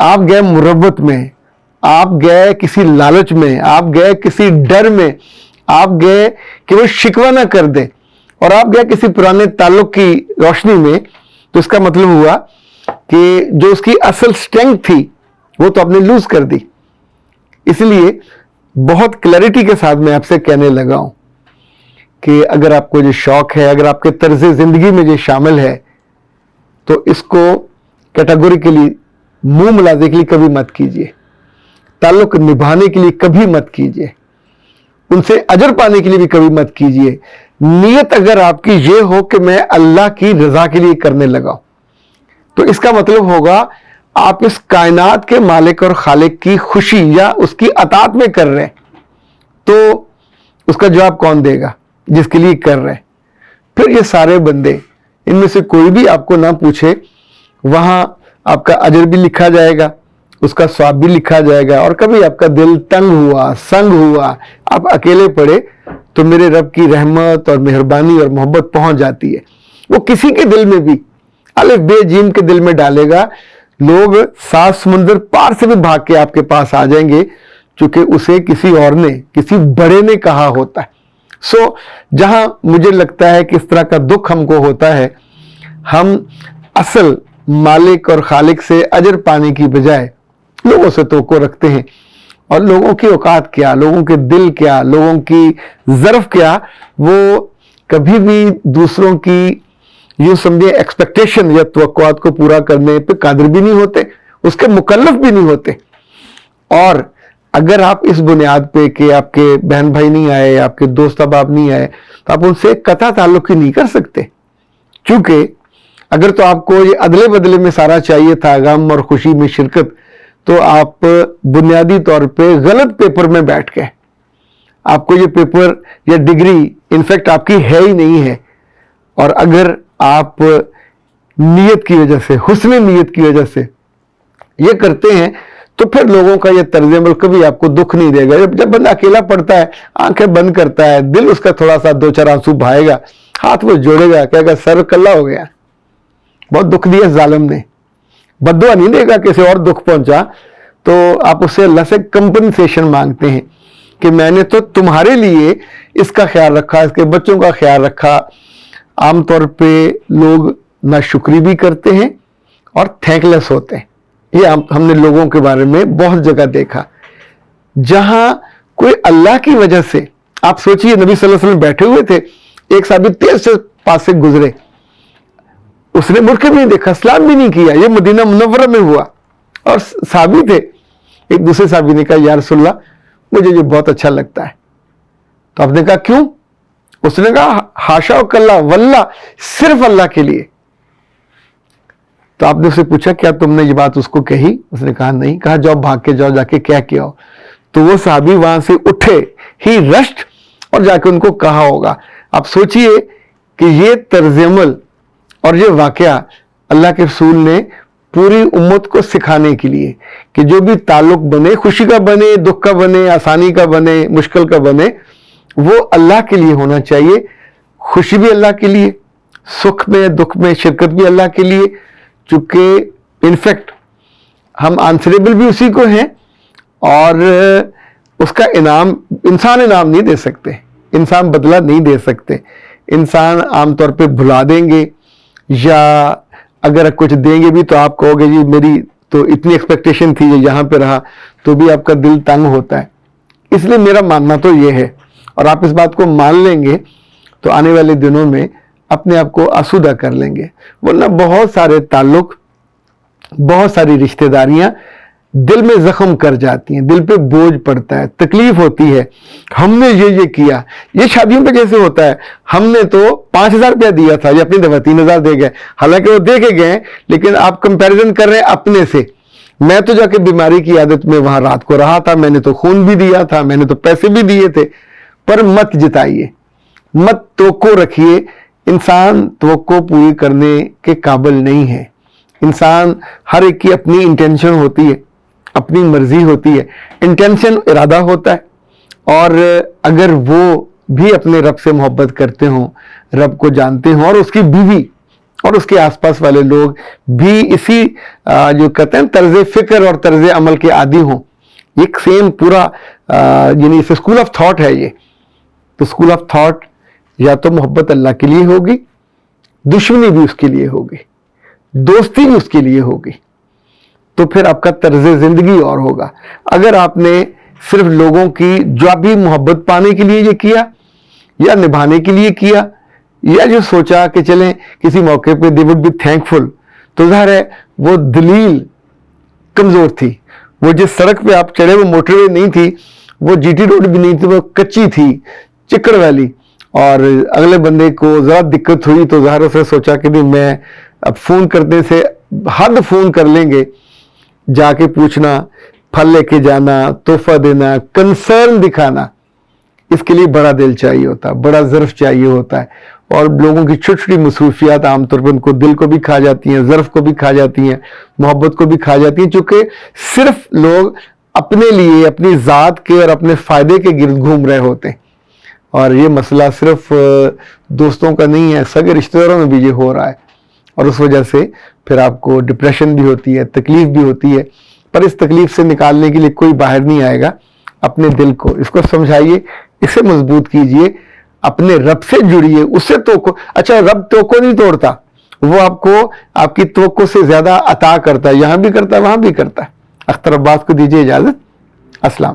آپ گئے مربت میں، آپ گئے کسی لالچ میں، آپ گئے کسی ڈر میں، آپ گئے کہ وہ شکوہ نہ کر دے، اور آپ گئے کسی پرانے تعلق کی روشنی میں، تو اس کا مطلب ہوا کہ جو اس کی اصل سٹرینگتھ تھی وہ تو آپ نے لوز کر دی۔ اس لیے بہت کلیئرٹی کے ساتھ میں آپ سے کہنے لگا ہوں کہ اگر آپ کو یہ شوق ہے، اگر آپ کے طرز زندگی میں یہ شامل ہے، تو اس کو کیٹیگوریکلی منہ ملازے کے لیے کبھی مت کیجیے، تعلق نبھانے کے لیے کبھی مت کیجیے، ان سے اجر پانے کے لیے بھی کبھی مت کیجیے۔ نیت اگر آپ کی یہ ہو کہ میں اللہ کی رضا کے لیے کرنے لگا ہوں، تو اس کا مطلب ہوگا آپ اس کائنات کے مالک اور خالق کی خوشی یا اس کی اطاعت میں کر رہے ہیں، تو اس کا جواب کون دے گا؟ جس کے لیے کر رہے ہیں۔ پھر یہ سارے بندے، ان میں سے کوئی بھی آپ کو نہ پوچھے، وہاں آپ کا اجر بھی لکھا جائے گا، اس کا ثواب بھی لکھا جائے گا، اور کبھی آپ کا دل تنگ ہوا، سنگ ہوا، آپ اکیلے پڑے، تو میرے رب کی رحمت اور مہربانی اور محبت پہنچ جاتی ہے۔ وہ کسی کے دل میں بھی الف بے جیم کے دل میں ڈالے گا، لوگ 7 سمندر پار سے بھی بھاگ کے آپ کے پاس آ جائیں گے، چونکہ اسے کسی اور نے، کسی بڑے نے کہا ہوتا ہے۔ سو جہاں مجھے لگتا ہے کہ اس طرح کا دکھ ہم کو ہوتا ہے، ہم اصل مالک اور خالق سے اجر پانے کی بجائے لوگوں سے توقع رکھتے ہیں، اور لوگوں کی اوقات کیا، لوگوں کے دل کیا، لوگوں کی ظرف کیا، وہ کبھی بھی دوسروں کی یوں سمجھے ایکسپیکٹیشن یا توقعات کو پورا کرنے پہ قادر بھی نہیں ہوتے، اس کے مکلف بھی نہیں ہوتے۔ اور اگر آپ اس بنیاد پہ کہ آپ کے بہن بھائی نہیں آئے، آپ کے دوست احباب نہیں آئے، تو آپ ان سے قطع تعلق ہی نہیں کر سکتے، کیونکہ اگر تو آپ کو یہ ادلے بدلے میں سارا چاہیے تھا، غم اور خوشی میں شرکت، تو آپ بنیادی طور پہ غلط پیپر میں بیٹھ گئے۔ آپ کو یہ پیپر یا ڈگری انفیکٹ آپ کی ہے ہی نہیں ہے، اور اگر آپ نیت کی وجہ سے، حسن نیت کی وجہ سے یہ کرتے ہیں، تو پھر لوگوں کا یہ طرز عمل کبھی آپ کو دکھ نہیں دے گا۔ جب بندہ اکیلا پڑتا ہے، آنکھیں بند کرتا ہے، دل اس کا تھوڑا سا 2-4 آنسو بہائے گا، ہاتھ وہ جوڑے گا، کہے گا سر کلا ہو گیا، بہت دکھ دیا ظالم نے، بد دعا نہیں دے گا کسی اور دکھ پہنچا، تو آپ اس سے اللہ سے کمپنسیشن مانگتے ہیں کہ میں نے تو تمہارے لیے اس کا خیال رکھا، اس کے بچوں کا خیال رکھا۔ عام طور پہ لوگ ناشکری بھی کرتے ہیں اور تھینک لیس ہوتے ہیں، یہ ہم نے لوگوں کے بارے میں بہت جگہ دیکھا۔ جہاں کوئی اللہ کی وجہ سے، آپ سوچئے نبی صلی اللہ علیہ وسلم بیٹھے ہوئے تھے، ایک صحابی تیز سے پاس سے گزرے، اس نے مڑ کے بھی نہیں دیکھا، سلام بھی نہیں کیا، یہ مدینہ منورہ میں ہوا، اور صحابی تھے۔ ایک دوسرے صحابی نے کہا یا رسول اللہ مجھے یہ بہت اچھا لگتا ہے، تو آپ نے کہا کیوں؟ اس نے کہا ہاشا و کلا واللہ، صرف اللہ کے لیے۔ تو آپ نے اسے پوچھا کیا تم نے یہ بات اس کو کہی؟ اس نے کہا نہیں۔ کہا جاؤ بھاگ کے جاؤ، جا کے کیا کیا ہو؟ تو وہ صحابی وہاں سے اٹھے، ہی رشٹ، اور جا کے ان کو کہا ہوگا۔ آپ سوچئے کہ یہ طرز عمل اور یہ واقعہ اللہ کے رسول نے پوری امت کو سکھانے کے لیے کہ جو بھی تعلق بنے، خوشی کا بنے، دکھ کا بنے، آسانی کا بنے، مشکل کا بنے، وہ اللہ کے لیے ہونا چاہیے۔ خوشی بھی اللہ کے لیے، سکھ میں دکھ میں شرکت بھی اللہ کے لیے، چونکہ انفیکٹ ہم آنسریبل بھی اسی کو ہیں، اور اس کا انعام انسان انعام نہیں دے سکتے، انسان بدلہ نہیں دے سکتے۔ انسان عام طور پہ بھلا دیں گے، یا اگر کچھ دیں گے بھی تو آپ کہو گے جی میری تو اتنی ایکسپیکٹیشن تھی، یہ یہاں پہ رہا، تو بھی آپ کا دل تنگ ہوتا ہے۔ اس لیے میرا ماننا تو یہ ہے، اور آپ اس بات کو مان لیں گے تو آنے والے دنوں میں اپنے آپ کو آسودہ کر لیں گے۔ ورنہ بہت سارے تعلق، بہت ساری رشتہ داریاں دل میں زخم کر جاتی ہیں، دل پہ بوجھ پڑتا ہے، تکلیف ہوتی ہے، ہم نے یہ کیا۔ یہ شادیوں پہ کیسے ہوتا ہے؟ ہم نے تو 5,000 روپیہ دیا تھا، یہ اپنی دفعہ 3,000 دے گئے، حالانکہ وہ دے کے گئے، لیکن آپ کمپیریزن کر رہے ہیں اپنے سے۔ میں تو جا کے بیماری کی عادت میں وہاں رات کو رہا تھا، میں نے تو خون بھی دیا تھا، میں نے تو پیسے بھی دیے تھے۔ پر مت جتائیے، مت توقع رکھیے، انسان توقع پوری کرنے کے قابل نہیں ہے۔ انسان ہر ایک کی اپنی انٹینشن ہوتی ہے، اپنی مرضی ہوتی ہے، انٹینشن ارادہ ہوتا ہے، اور اگر وہ بھی اپنے رب سے محبت کرتے ہوں، رب کو جانتے ہوں، اور اس کی بیوی اور اس کے آس پاس والے لوگ بھی اسی جو کہتے ہیں طرز فکر اور طرز عمل کے عادی ہوں. ایک سیم پورا یعنی اسکول آف تھاٹ ہے یہ. تو اسکول آف تھاٹ یا تو محبت اللہ کے لیے ہوگی, دشمنی بھی اس کے لیے ہوگی, دوستی بھی اس کے لیے ہوگی, تو پھر آپ کا طرز زندگی اور ہوگا. اگر آپ نے صرف لوگوں کی جو بھی محبت پانے کے لیے یہ کیا یا نبھانے کے لیے کیا یا جو سوچا کہ چلیں کسی موقع پہ دے وڈ بی تھینکفل, تو ظاہر ہے وہ دلیل کمزور تھی. وہ جس سڑک پہ آپ چڑھے وہ موٹر وے نہیں تھی, وہ جی ٹی روڈ بھی نہیں تھی, وہ کچی تھی, چکڑ والی, اور اگلے بندے کو ذرا دقت ہوئی تو ظاہر سے سوچا کہ نہیں میں اب فون کرنے سے حد فون کر لیں گے, جا کے پوچھنا, پھل لے کے جانا, تحفہ دینا, کنسرن دکھانا, اس کے لیے بڑا دل چاہیے ہوتا ہے, بڑا ظرف چاہیے ہوتا ہے. اور لوگوں کی چھوٹی چھوٹی مصروفیات عام طور پر ان کو دل کو بھی کھا جاتی ہیں, ظرف کو بھی کھا جاتی ہیں, محبت کو بھی کھا جاتی ہیں, چونکہ صرف لوگ اپنے لیے, اپنی ذات کے اور اپنے فائدے کے گرد گھوم رہے ہوتے ہیں. اور یہ مسئلہ صرف دوستوں کا نہیں ہے, سگے رشتہ داروں میں بھی یہ ہو رہا ہے, اور اس وجہ سے پھر آپ کو ڈپریشن بھی ہوتی ہے, تکلیف بھی ہوتی ہے. پر اس تکلیف سے نکالنے کے لیے کوئی باہر نہیں آئے گا. اپنے دل کو, اس کو سمجھائیے, اسے مضبوط کیجئے, اپنے رب سے جڑیے, اس سے توقع. اچھا, رب توقع نہیں توڑتا, وہ آپ کو آپ کی توقع سے زیادہ عطا کرتا ہے, یہاں بھی کرتا ہے وہاں بھی کرتا ہے. اختر عباس کو دیجیے اجازت. السلام.